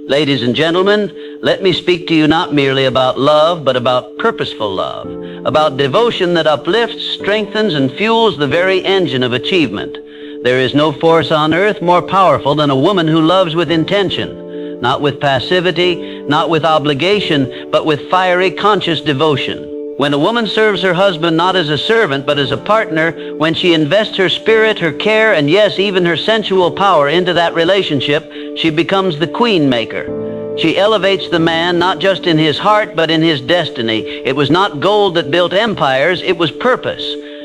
Ladies and gentlemen, let me speak to you not merely about love, but about purposeful love, about devotion that uplifts, strengthens, and fuels the very engine of achievement. There is no force on earth more powerful than a woman who loves with intention, not with passivity, not with obligation, but with fiery, conscious devotion. When a woman serves her husband not as a servant, but as a partner, when she invests her spirit, her care, and yes, even her sensual power into that relationship, she becomes the queen maker. She elevates the man not just in his heart, but in his destiny. It was not gold that built empires, it was purpose.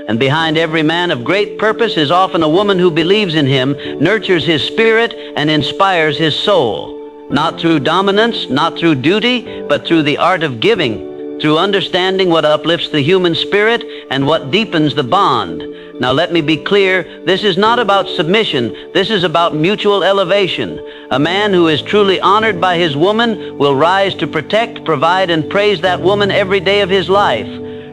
And behind every man of great purpose is often a woman who believes in him, nurtures his spirit, and inspires his soul. Not through dominance, not through duty, but through the art of giving, through understanding what uplifts the human spirit and what deepens the bond. Now let me be clear, this is not about submission, this is about mutual elevation. A man who is truly honored by his woman will rise to protect, provide, and praise that woman every day of his life.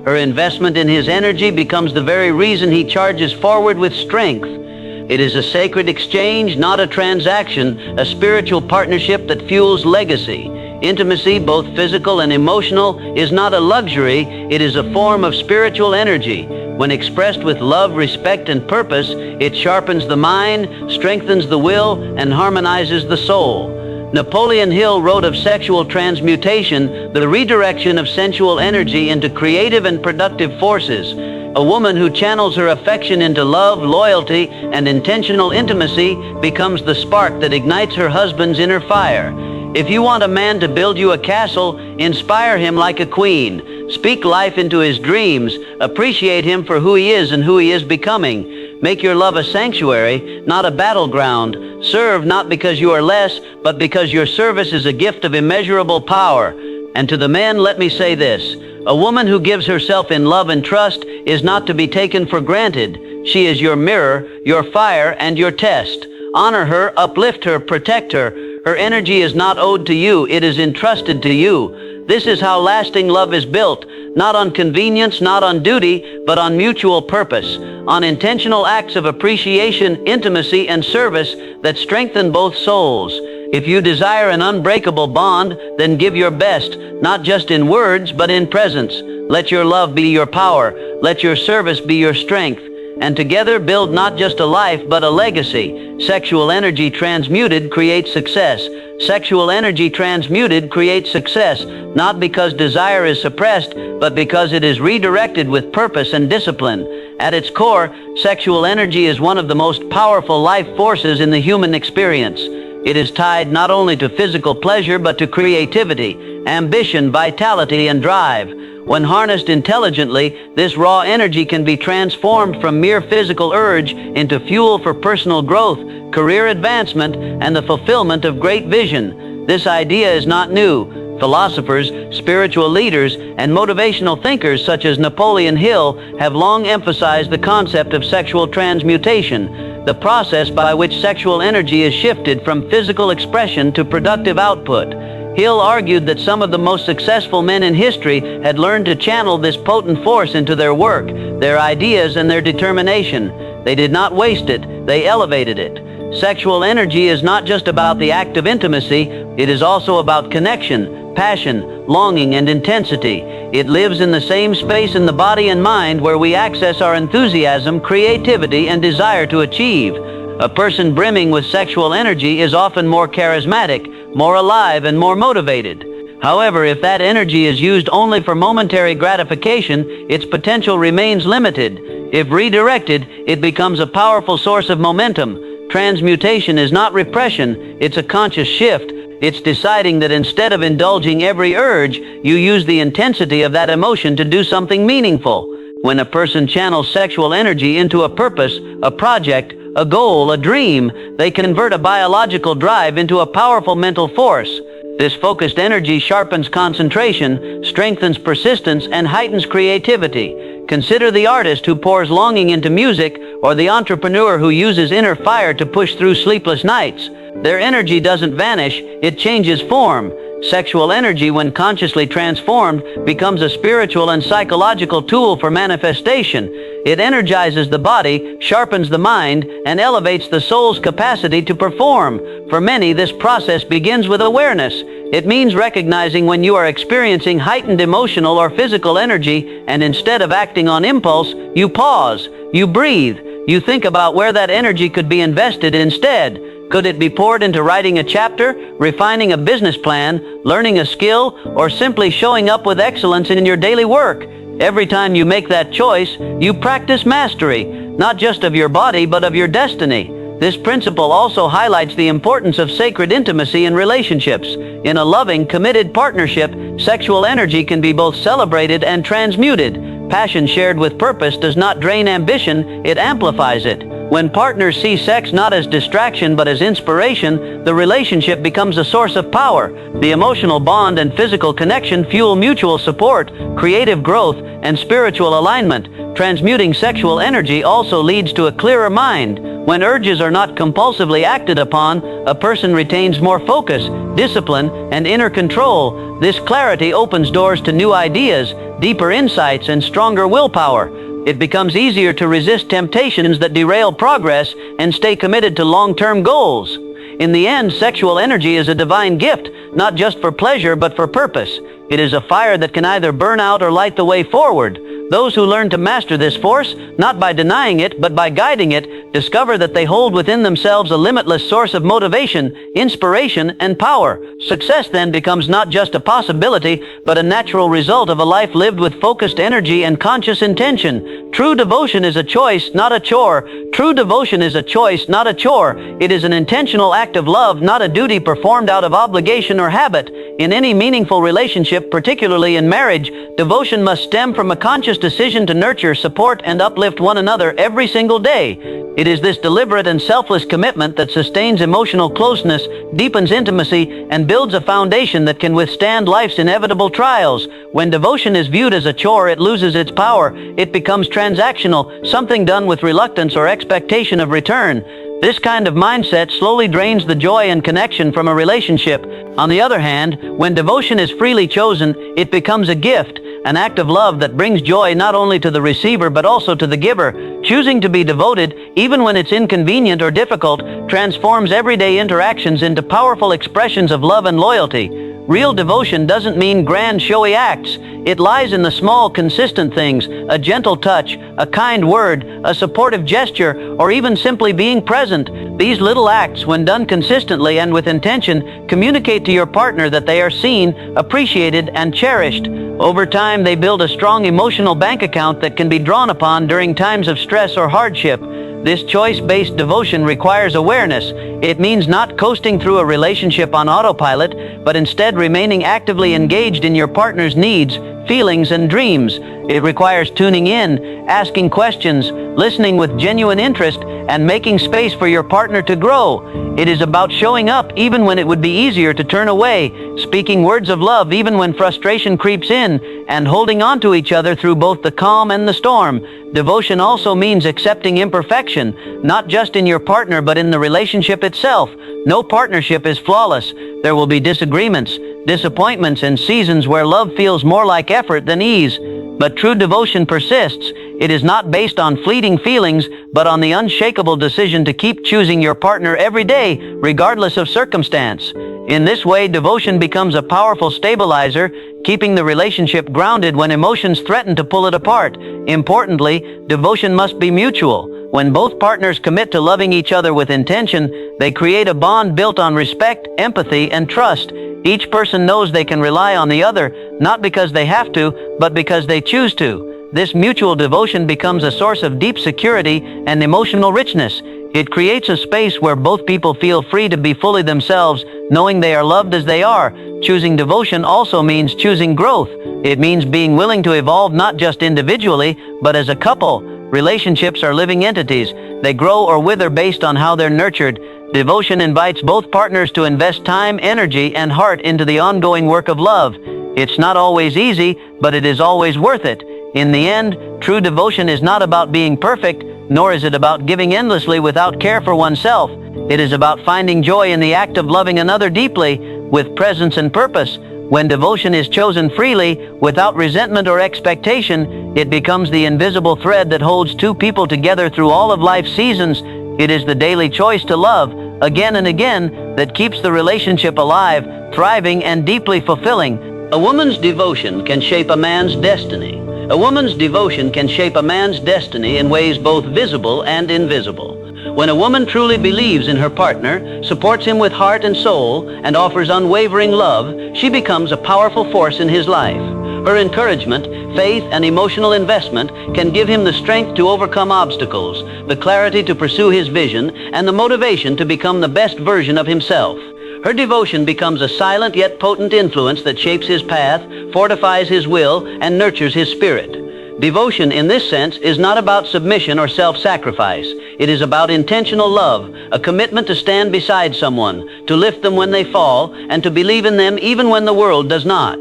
Her investment in his energy becomes the very reason he charges forward with strength. It is a sacred exchange, not a transaction, a spiritual partnership that fuels legacy. Intimacy, both physical and emotional, is not a luxury, it is a form of spiritual energy. When expressed with love, respect, and purpose, it sharpens the mind, strengthens the will, and harmonizes the soul. Napoleon Hill wrote of sexual transmutation, the redirection of sensual energy into creative and productive forces. A woman who channels her affection into love, loyalty, and intentional intimacy becomes the spark that ignites her husband's inner fire. If you want a man to build you a castle, inspire him like a queen. Speak life into his dreams. Appreciate him for who he is and who he is becoming. Make your love a sanctuary, not a battleground. Serve not because you are less, but because your service is a gift of immeasurable power. And to the men, let me say this. A woman who gives herself in love and trust is not to be taken for granted. She is your mirror, your fire, and your test. Honor her, uplift her, protect her. Her energy is not owed to you, it is entrusted to you. This is how lasting love is built, not on convenience, not on duty, but on mutual purpose, on intentional acts of appreciation, intimacy, and service that strengthen both souls. If you desire an unbreakable bond, then give your best, not just in words, but in presence. Let your love be your power, let your service be your strength. And together build not just a life, but a legacy. Sexual energy transmuted creates success. Sexual energy transmuted creates success, not because desire is suppressed, but because it is redirected with purpose and discipline. At its core, sexual energy is one of the most powerful life forces in the human experience. It is tied not only to physical pleasure, but to creativity, ambition, vitality, and drive. When harnessed intelligently, this raw energy can be transformed from mere physical urge into fuel for personal growth, career advancement, and the fulfillment of great vision. This idea is not new. Philosophers, spiritual leaders, and motivational thinkers such as Napoleon Hill have long emphasized the concept of sexual transmutation, the process by which sexual energy is shifted from physical expression to productive output. Hill argued that some of the most successful men in history had learned to channel this potent force into their work, their ideas, and their determination. They did not waste it, they elevated it. Sexual energy is not just about the act of intimacy, it is also about connection, passion, longing, and intensity. It lives in the same space in the body and mind where we access our enthusiasm, creativity, and desire to achieve. A person brimming with sexual energy is often more charismatic, more alive, and more motivated. However, if that energy is used only for momentary gratification, its potential remains limited. If redirected, it becomes a powerful source of momentum. Transmutation is not repression, it's a conscious shift. It's deciding that instead of indulging every urge, you use the intensity of that emotion to do something meaningful. When a person channels sexual energy into a purpose, a project, a goal, a dream, they convert a biological drive into a powerful mental force. This focused energy sharpens concentration, strengthens persistence, and heightens creativity. Consider the artist who pours longing into music, or the entrepreneur who uses inner fire to push through sleepless nights. Their energy doesn't vanish, it changes form. Sexual energy, when consciously transformed, becomes a spiritual and psychological tool for manifestation. It energizes the body, sharpens the mind, and elevates the soul's capacity to perform. For many, this process begins with awareness. It means recognizing when you are experiencing heightened emotional or physical energy, and instead of acting on impulse, you pause, you breathe, you think about where that energy could be invested instead. Could it be poured into writing a chapter, refining a business plan, learning a skill, or simply showing up with excellence in your daily work? Every time you make that choice, you practice mastery, not just of your body, but of your destiny. This principle also highlights the importance of sacred intimacy in relationships. In a loving, committed partnership, sexual energy can be both celebrated and transmuted. Passion shared with purpose does not drain ambition, it amplifies it. When partners see sex not as distraction but as inspiration, the relationship becomes a source of power. The emotional bond and physical connection fuel mutual support, creative growth, and spiritual alignment. Transmuting sexual energy also leads to a clearer mind. When urges are not compulsively acted upon, a person retains more focus, discipline, and inner control. This clarity opens doors to new ideas, deeper insights, and stronger willpower. It becomes easier to resist temptations that derail progress and stay committed to long-term goals. In the end, sexual energy is a divine gift, not just for pleasure but for purpose. It is a fire that can either burn out or light the way forward. Those who learn to master this force, not by denying it, but by guiding it, discover that they hold within themselves a limitless source of motivation, inspiration, and power. Success then becomes not just a possibility, but a natural result of a life lived with focused energy and conscious intention. True devotion is a choice, not a chore. True devotion is a choice, not a chore. It is an intentional act of love, not a duty performed out of obligation or habit. In any meaningful relationship, particularly in marriage, devotion must stem from a conscious decision to nurture, support, and uplift one another every single day. It is this deliberate and selfless commitment that sustains emotional closeness, deepens intimacy, and builds a foundation that can withstand life's inevitable trials. When devotion is viewed as a chore, it loses its power. It becomes transactional, something done with reluctance or expectation of return. This kind of mindset slowly drains the joy and connection from a relationship. On the other hand, when devotion is freely chosen, it becomes a gift, an act of love that brings joy not only to the receiver but also to the giver. Choosing to be devoted, even when it's inconvenient or difficult, transforms everyday interactions into powerful expressions of love and loyalty. Real devotion doesn't mean grand, showy acts. It lies in the small, consistent things, a gentle touch, a kind word, a supportive gesture, or even simply being present. These little acts, when done consistently and with intention, communicate to your partner that they are seen, appreciated, and cherished. Over time, they build a strong emotional bank account that can be drawn upon during times of stress or hardship. This choice-based devotion requires awareness. It means not coasting through a relationship on autopilot, but instead remaining actively engaged in your partner's needs, feelings, and dreams. It requires tuning in, asking questions, listening with genuine interest, and making space for your partner to grow. It is about showing up even when it would be easier to turn away, speaking words of love even when frustration creeps in, and holding on to each other through both the calm and the storm. Devotion also means accepting imperfection, not just in your partner but in the relationship itself. No partnership is flawless. There will be disagreements, disappointments, and seasons where love feels more like effort than ease. But true devotion persists. It is not based on fleeting feelings, but on the unshakable decision to keep choosing your partner every day, regardless of circumstance. In this way, devotion becomes a powerful stabilizer, keeping the relationship grounded when emotions threaten to pull it apart. Importantly, devotion must be mutual. When both partners commit to loving each other with intention, they create a bond built on respect, empathy, and trust. Each person knows they can rely on the other, not because they have to, but because they choose to. This mutual devotion becomes a source of deep security and emotional richness. It creates a space where both people feel free to be fully themselves, knowing they are loved as they are. Choosing devotion also means choosing growth. It means being willing to evolve not just individually, but as a couple. Relationships are living entities. They grow or wither based on how they're nurtured. Devotion invites both partners to invest time, energy, and heart into the ongoing work of love. It's not always easy, but it is always worth it. In the end, true devotion is not about being perfect, nor is it about giving endlessly without care for oneself. It is about finding joy in the act of loving another deeply, with presence and purpose. When devotion is chosen freely, without resentment or expectation, it becomes the invisible thread that holds two people together through all of life's seasons. It is the daily choice to love, again and again, that keeps the relationship alive, thriving, and deeply fulfilling. A woman's devotion can shape a man's destiny. A woman's devotion can shape a man's destiny in ways both visible and invisible. When a woman truly believes in her partner, supports him with heart and soul, and offers unwavering love, she becomes a powerful force in his life. Her encouragement, faith, and emotional investment can give him the strength to overcome obstacles, the clarity to pursue his vision, and the motivation to become the best version of himself. Her devotion becomes a silent yet potent influence that shapes his path, fortifies his will, and nurtures his spirit. Devotion in this sense is not about submission or self-sacrifice. It is about intentional love, a commitment to stand beside someone, to lift them when they fall, and to believe in them even when the world does not.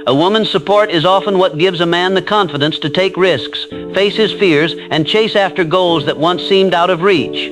A woman's support is often what gives a man the confidence to take risks, face his fears, and chase after goals that once seemed out of reach.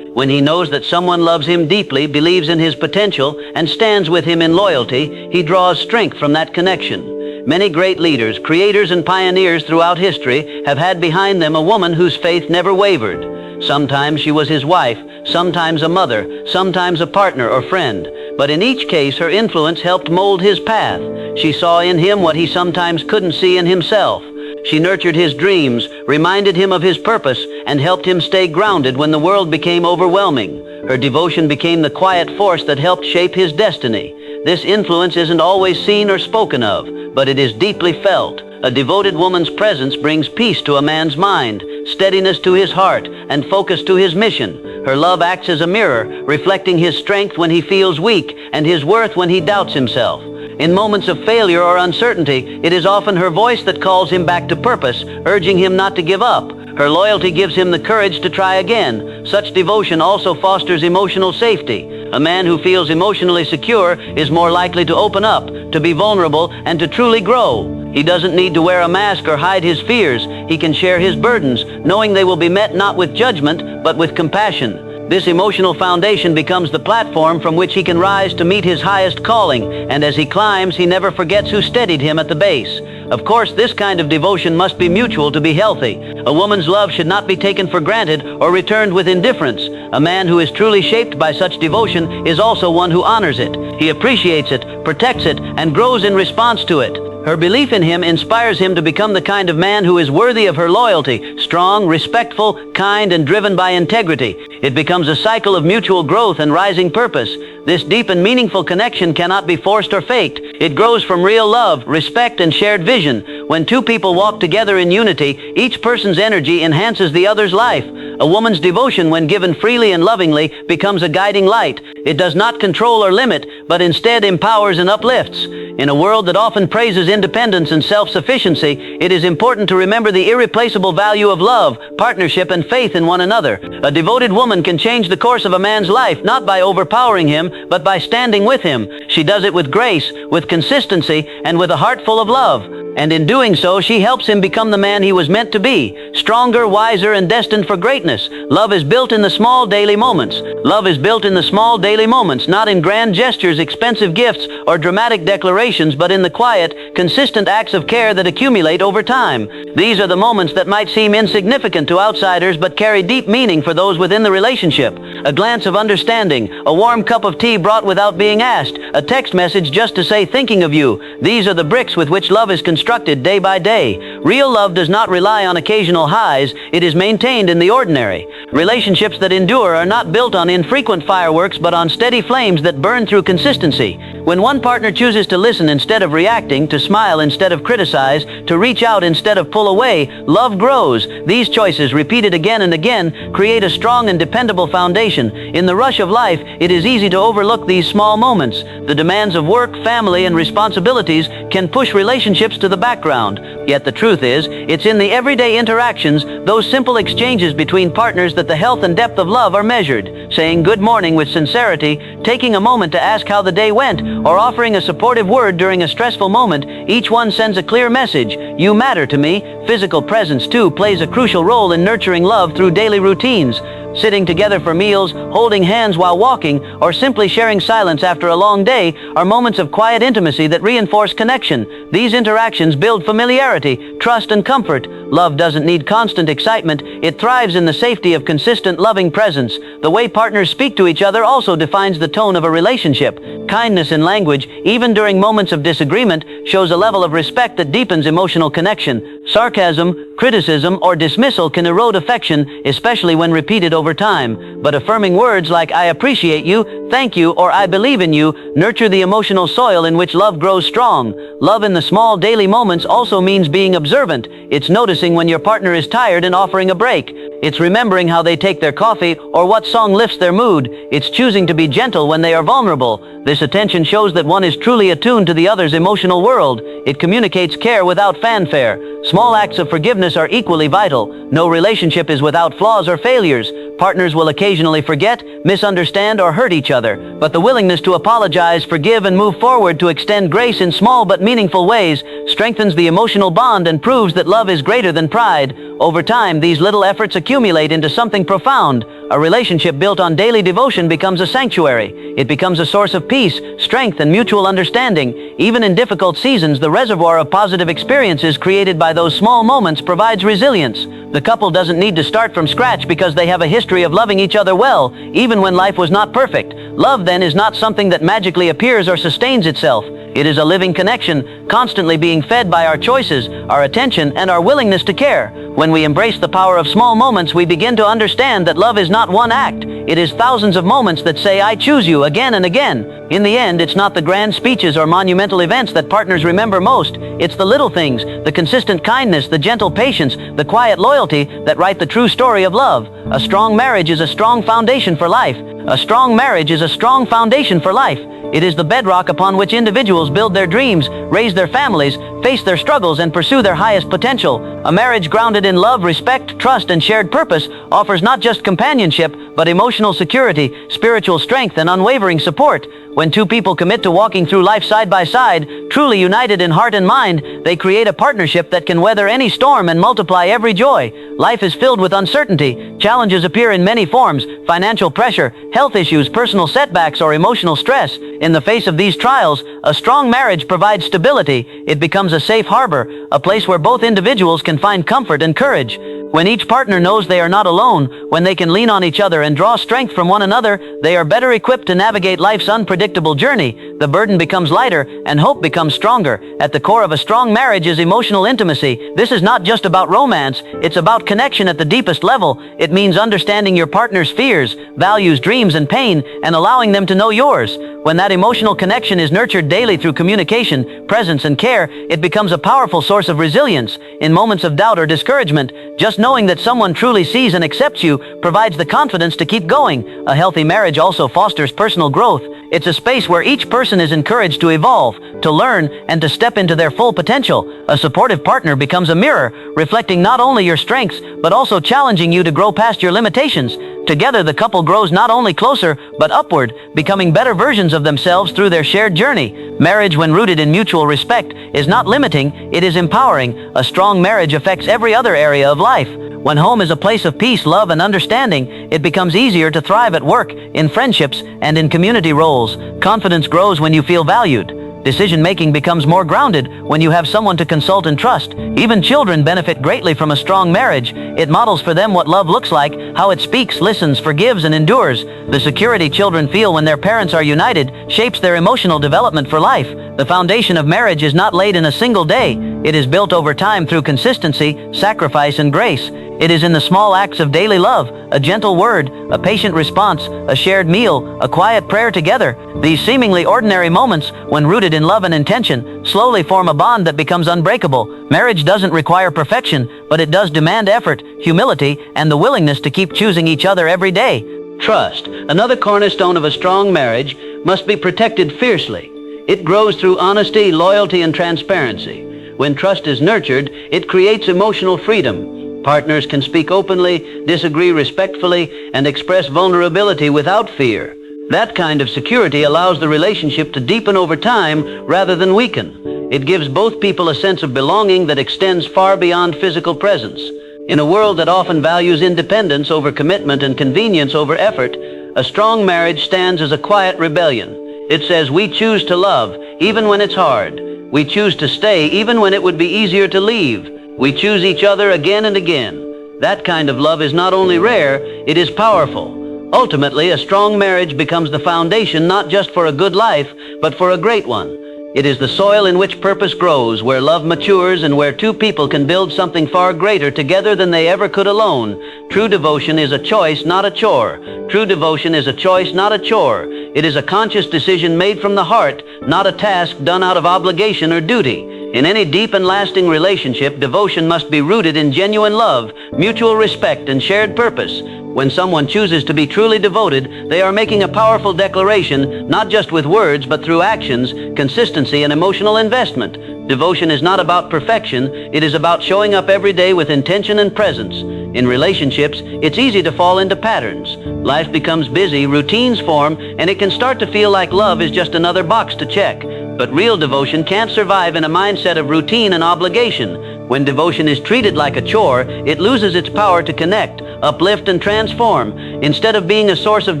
When he knows that someone loves him deeply, believes in his potential, and stands with him in loyalty, he draws strength from that connection. Many great leaders, creators, and pioneers throughout history have had behind them a woman whose faith never wavered. Sometimes she was his wife, sometimes a mother, sometimes a partner or friend. But in each case, her influence helped mold his path. She saw in him what he sometimes couldn't see in himself. She nurtured his dreams, reminded him of his purpose, and helped him stay grounded when the world became overwhelming. Her devotion became the quiet force that helped shape his destiny. This influence isn't always seen or spoken of, but it is deeply felt. A devoted woman's presence brings peace to a man's mind, steadiness to his heart, and focus to his mission. Her love acts as a mirror, reflecting his strength when he feels weak and his worth when he doubts himself. In moments of failure or uncertainty, it is often her voice that calls him back to purpose, urging him not to give up. Her loyalty gives him the courage to try again. Such devotion also fosters emotional safety. A man who feels emotionally secure is more likely to open up, to be vulnerable, and to truly grow. He doesn't need to wear a mask or hide his fears. He can share his burdens, knowing they will be met not with judgment, but with compassion. This emotional foundation becomes the platform from which he can rise to meet his highest calling, and as he climbs, he never forgets who steadied him at the base. Of course, this kind of devotion must be mutual to be healthy. A woman's love should not be taken for granted or returned with indifference. A man who is truly shaped by such devotion is also one who honors it. He appreciates it, protects it, and grows in response to it. Her belief in him inspires him to become the kind of man who is worthy of her loyalty, strong, respectful, kind, and driven by integrity. It becomes a cycle of mutual growth and rising purpose. This deep and meaningful connection cannot be forced or faked. It grows from real love, respect, and shared vision. When two people walk together in unity, each person's energy enhances the other's life. A woman's devotion, when given freely and lovingly, becomes a guiding light. It does not control or limit, but instead empowers and uplifts. In a world that often praises independence and self-sufficiency, it is important to remember the irreplaceable value of love, partnership, and faith in one another. A devoted woman can change the course of a man's life, not by overpowering him, but by standing with him. She does it with grace, with consistency, and with a heart full of love. And in doing so, she helps him become the man he was meant to be, stronger, wiser, and destined for greatness. Love is built in the small daily moments. Love is built in the small daily moments, not in grand gestures, expensive gifts, or dramatic declarations, but in the quiet, consistent acts of care that accumulate over time. These are the moments that might seem insignificant to outsiders, but carry deep meaning for those within the relationship. A glance of understanding, a warm cup of tea brought without being asked, a text message just to say thinking of you. These are the bricks with which love is constructed day by day. Real love does not rely on occasional highs. It is maintained in the ordinary. Relationships that endure are not built on infrequent fireworks, but on steady flames that burn through consistency. When one partner chooses to listen instead of reacting, to smile instead of criticize, to reach out instead of pull away, love grows. These choices, repeated again and again, create a strong and dependable foundation. In the rush of life, it is easy to overlook these small moments. The demands of work, family, and responsibilities can push relationships to the background. Yet the truth is, it's in the everyday interactions, those simple exchanges between partners, that the health and depth of love are measured. Saying good morning with sincerity, taking a moment to ask how the day went, or offering a supportive word during a stressful moment, each one sends a clear message: you matter to me. Physical presence, too, plays a crucial role in nurturing love through daily routines. Sitting together for meals, holding hands while walking, or simply sharing silence after a long day are moments of quiet intimacy that reinforce connection. These interactions build familiarity, trust, and comfort. Love doesn't need constant excitement. It thrives in the safety of consistent, loving presence. The way partners speak to each other also defines the tone of a relationship. Kindness in language, even during moments of disagreement, shows a level of respect that deepens emotional connection. Sarcasm, criticism, or dismissal can erode affection, especially when repeated over time. But affirming words like "I appreciate you," "thank you," or "I believe in you" nurture the emotional soil in which love grows strong. Love in the small daily moments also means being observant. It's noticing when your partner is tired and offering a break. It's remembering how they take their coffee or what song lifts their mood. It's choosing to be gentle when they are vulnerable. This attention shows that one is truly attuned to the other's emotional world. It communicates care without fanfare. Small acts of forgiveness are equally vital. No relationship is without flaws or failures. Partners will occasionally forget, misunderstand, or hurt each other. But the willingness to apologize, forgive, and move forward to extend grace in small but meaningful ways strengthens the emotional bond and proves that love is greater than pride. Over time, these little efforts accumulate into something profound. A relationship built on daily devotion becomes a sanctuary. It becomes a source of peace, strength, and mutual understanding. Even in difficult seasons, the reservoir of positive experiences created by those small moments provides resilience. The couple doesn't need to start from scratch because they have a history of loving each other well, even when life was not perfect. Love, then, is not something that magically appears or sustains itself. It is a living connection, constantly being fed by our choices, our attention, and our willingness to care. When we embrace the power of small moments, we begin to understand that love is not one act. It is thousands of moments that say, "I choose you," again and again. In the end, it's not the grand speeches or monumental events that partners remember most. It's the little things, the consistent kindness, the gentle patience, the quiet loyalty that write the true story of love. A strong marriage is a strong foundation for life. A strong marriage is a strong foundation for life. It is the bedrock upon which individuals build their dreams, raise their families, face their struggles, and pursue their highest potential. A marriage grounded in love, respect, trust, and shared purpose offers not just companionship, but emotional security, spiritual strength, and unwavering support. When two people commit to walking through life side by side, truly united in heart and mind, they create a partnership that can weather any storm and multiply every joy. Life is filled with uncertainty. Challenges appear in many forms: financial pressure, health issues, personal setbacks, or emotional stress. In the face of these trials, a strong marriage provides stability. It becomes a safe harbor, a place where both individuals can find comfort and courage. When each partner knows they are not alone, when they can lean on each other and draw strength from one another, they are better equipped to navigate life's unpredictable journey. The burden becomes lighter and hope becomes stronger. At the core of a strong marriage is emotional intimacy. This is not just about romance, it's about connection at the deepest level. It means understanding your partner's fears, values, dreams, and pain, and allowing them to know yours. When that emotional connection is nurtured daily through communication, presence, and care, it becomes a powerful source of resilience. In moments of doubt or discouragement, just knowing that someone truly sees and accepts you provides the confidence to keep going. A healthy marriage also fosters personal growth. It's a space where each person is encouraged to evolve, to learn, and to step into their full potential. A supportive partner becomes a mirror, reflecting not only your strengths, but also challenging you to grow past your limitations. Together, the couple grows not only closer, but upward, becoming better versions of themselves through their shared journey. Marriage, when rooted in mutual respect, is not limiting, it is empowering. A strong marriage affects every other area of life. When home is a place of peace, love, and understanding, it becomes easier to thrive at work, in friendships, and in community roles. Confidence grows when you feel valued. Decision-making becomes more grounded when you have someone to consult and trust. Even children benefit greatly from a strong marriage. It models for them what love looks like, how it speaks, listens, forgives, and endures. The security children feel when their parents are united shapes their emotional development for life. The foundation of marriage is not laid in a single day. It is built over time through consistency, sacrifice, and grace. It is in the small acts of daily love, a gentle word, a patient response, a shared meal, a quiet prayer together. These seemingly ordinary moments, when rooted in love and intention, slowly form a bond that becomes unbreakable. Marriage doesn't require perfection, but it does demand effort, humility, and the willingness to keep choosing each other every day. Trust, another cornerstone of a strong marriage, must be protected fiercely. It grows through honesty, loyalty, and transparency. When trust is nurtured, it creates emotional freedom. Partners can speak openly, disagree respectfully, and express vulnerability without fear. That kind of security allows the relationship to deepen over time rather than weaken. It gives both people a sense of belonging that extends far beyond physical presence. In a world that often values independence over commitment and convenience over effort, a strong marriage stands as a quiet rebellion. It says we choose to love even when it's hard. We choose to stay even when it would be easier to leave. We choose each other again and again. That kind of love is not only rare, it is powerful. Ultimately, a strong marriage becomes the foundation not just for a good life, but for a great one. It is the soil in which purpose grows, where love matures, and where two people can build something far greater together than they ever could alone. True devotion is a choice, not a chore. True devotion is a choice, not a chore. It is a conscious decision made from the heart, not a task done out of obligation or duty. In any deep and lasting relationship, devotion must be rooted in genuine love, mutual respect, and shared purpose. When someone chooses to be truly devoted, they are making a powerful declaration, not just with words, but through actions, consistency, and emotional investment. Devotion is not about perfection. It is about showing up every day with intention and presence. In relationships, it's easy to fall into patterns. Life becomes busy, routines form, and it can start to feel like love is just another box to check. But real devotion can't survive in a mindset of routine and obligation. When devotion is treated like a chore, it loses its power to connect, uplift, and transform. Instead of being a source of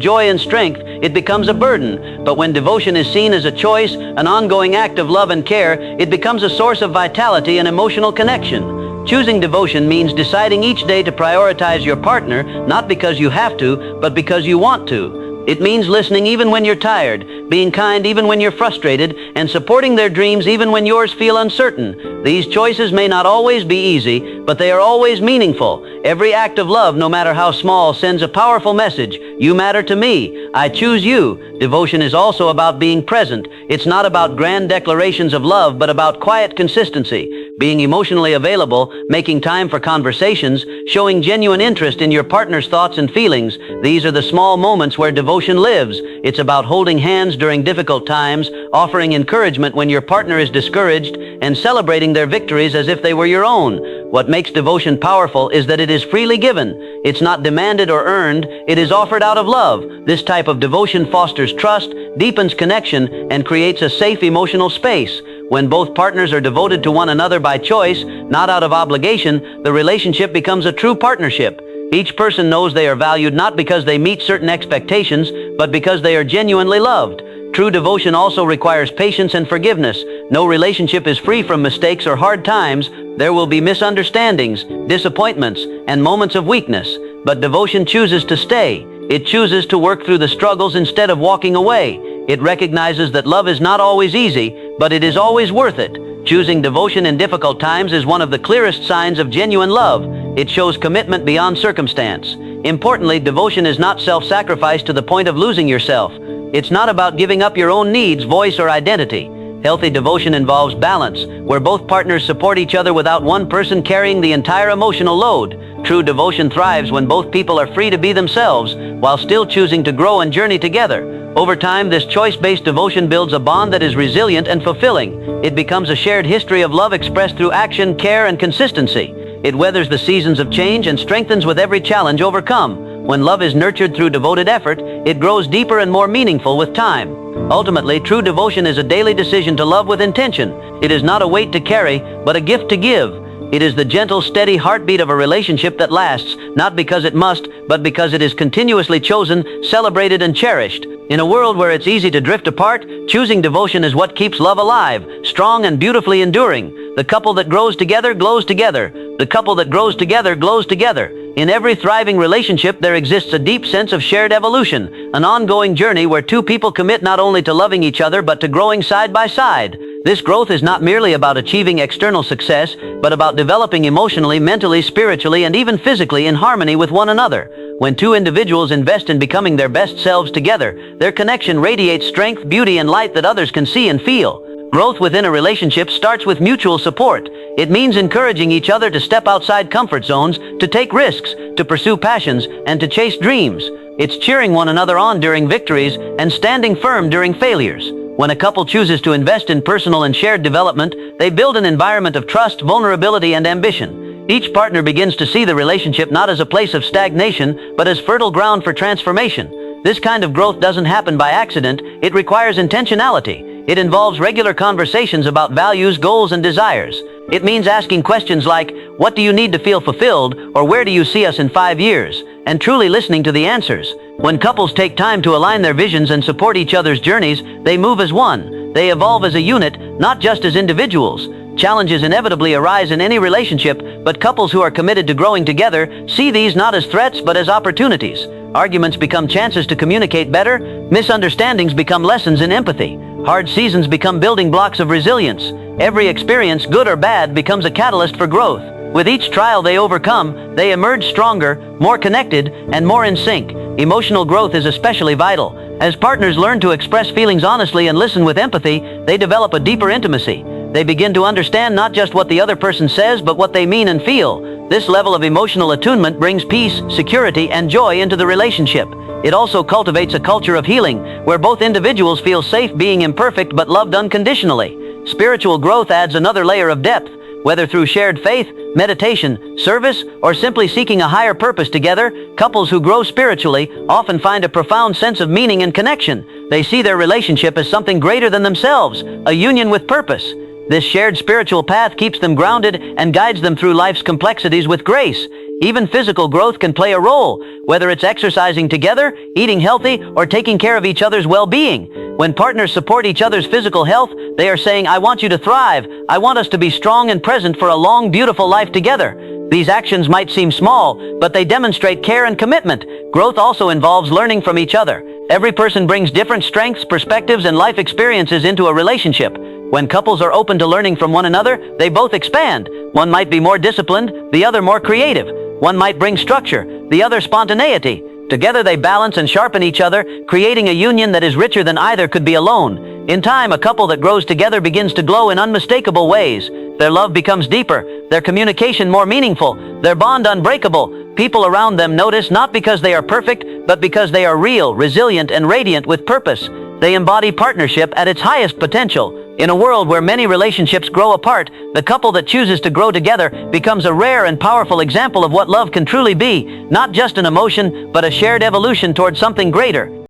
joy and strength, it becomes a burden. But when devotion is seen as a choice, an ongoing act of love and care, it becomes a source of vitality and emotional connection. Choosing devotion means deciding each day to prioritize your partner, not because you have to, but because you want to. It means listening even when you're tired, being kind even when you're frustrated, and supporting their dreams even when yours feel uncertain. These choices may not always be easy, but they are always meaningful. Every act of love, no matter how small, sends a powerful message. You matter to me. I choose you. Devotion is also about being present. It's not about grand declarations of love, but about quiet consistency. Being emotionally available, making time for conversations, showing genuine interest in your partner's thoughts and feelings. These are the small moments where devotion lives. It's about holding hands during difficult times, offering encouragement when your partner is discouraged, and celebrating their victories as if they were your own. What makes devotion powerful is that it is freely given. It's not demanded or earned. It is offered out of love. This type of devotion fosters trust, deepens connection, and creates a safe emotional space. When both partners are devoted to one another by choice, not out of obligation, the relationship becomes a true partnership. Each person knows they are valued not because they meet certain expectations, but because they are genuinely loved. True devotion also requires patience and forgiveness. No relationship is free from mistakes or hard times. There will be misunderstandings, disappointments, and moments of weakness. But devotion chooses to stay. It chooses to work through the struggles instead of walking away. It recognizes that love is not always easy, but it is always worth it. Choosing devotion in difficult times is one of the clearest signs of genuine love. It shows commitment beyond circumstance. Importantly, devotion is not self-sacrifice to the point of losing yourself. It's not about giving up your own needs, voice, or identity. Healthy devotion involves balance, where both partners support each other without one person carrying the entire emotional load. True devotion thrives when both people are free to be themselves, while still choosing to grow and journey together. Over time, this choice-based devotion builds a bond that is resilient and fulfilling. It becomes a shared history of love expressed through action, care, and consistency. It weathers the seasons of change and strengthens with every challenge overcome. When love is nurtured through devoted effort, it grows deeper and more meaningful with time. Ultimately, true devotion is a daily decision to love with intention. It is not a weight to carry, but a gift to give. It is the gentle, steady heartbeat of a relationship that lasts, not because it must, but because it is continuously chosen, celebrated, and cherished. In a world where it's easy to drift apart, choosing devotion is what keeps love alive, strong and beautifully enduring. The couple that grows together glows together. The couple that grows together glows together. In every thriving relationship, there exists a deep sense of shared evolution, an ongoing journey where two people commit not only to loving each other, but to growing side by side. This growth is not merely about achieving external success, but about developing emotionally, mentally, spiritually, and even physically in harmony with one another. When two individuals invest in becoming their best selves together, their connection radiates strength, beauty, and light that others can see and feel. Growth within a relationship starts with mutual support. It means encouraging each other to step outside comfort zones, to take risks, to pursue passions, and to chase dreams. It's cheering one another on during victories and standing firm during failures. When a couple chooses to invest in personal and shared development, they build an environment of trust, vulnerability, and ambition. Each partner begins to see the relationship not as a place of stagnation, but as fertile ground for transformation. This kind of growth doesn't happen by accident. It requires intentionality. It involves regular conversations about values, goals, and desires. It means asking questions like, what do you need to feel fulfilled, or where do you see us in 5 years? And truly listening to the answers. When couples take time to align their visions and support each other's journeys, they move as one. They evolve as a unit, not just as individuals. Challenges inevitably arise in any relationship, but couples who are committed to growing together see these not as threats but as opportunities. Arguments become chances to communicate better, misunderstandings become lessons in empathy, hard seasons become building blocks of resilience. Every experience, good or bad, becomes a catalyst for growth. With each trial they overcome, they emerge stronger, more connected, and more in sync. Emotional growth is especially vital. As partners learn to express feelings honestly and listen with empathy, they develop a deeper intimacy. They begin to understand not just what the other person says, but what they mean and feel. This level of emotional attunement brings peace, security, and joy into the relationship. It also cultivates a culture of healing, where both individuals feel safe being imperfect but loved unconditionally. Spiritual growth adds another layer of depth. Whether through shared faith, meditation, service, or simply seeking a higher purpose together, couples who grow spiritually often find a profound sense of meaning and connection. They see their relationship as something greater than themselves, a union with purpose. This shared spiritual path keeps them grounded and guides them through life's complexities with grace. Even physical growth can play a role, whether it's exercising together, eating healthy, or taking care of each other's well-being. When partners support each other's physical health, they are saying, I want you to thrive. I want us to be strong and present for a long, beautiful life together. These actions might seem small, but they demonstrate care and commitment. Growth also involves learning from each other. Every person brings different strengths, perspectives, and life experiences into a relationship. When couples are open to learning from one another, they both expand. One might be more disciplined, the other more creative. One might bring structure, the other spontaneity. Together they balance and sharpen each other, creating a union that is richer than either could be alone. In time, a couple that grows together begins to glow in unmistakable ways. Their love becomes deeper, their communication more meaningful, their bond unbreakable. People around them notice not because they are perfect, but because they are real, resilient, and radiant with purpose. They embody partnership at its highest potential. In a world where many relationships grow apart, the couple that chooses to grow together becomes a rare and powerful example of what love can truly be, not just an emotion, but a shared evolution towards something greater.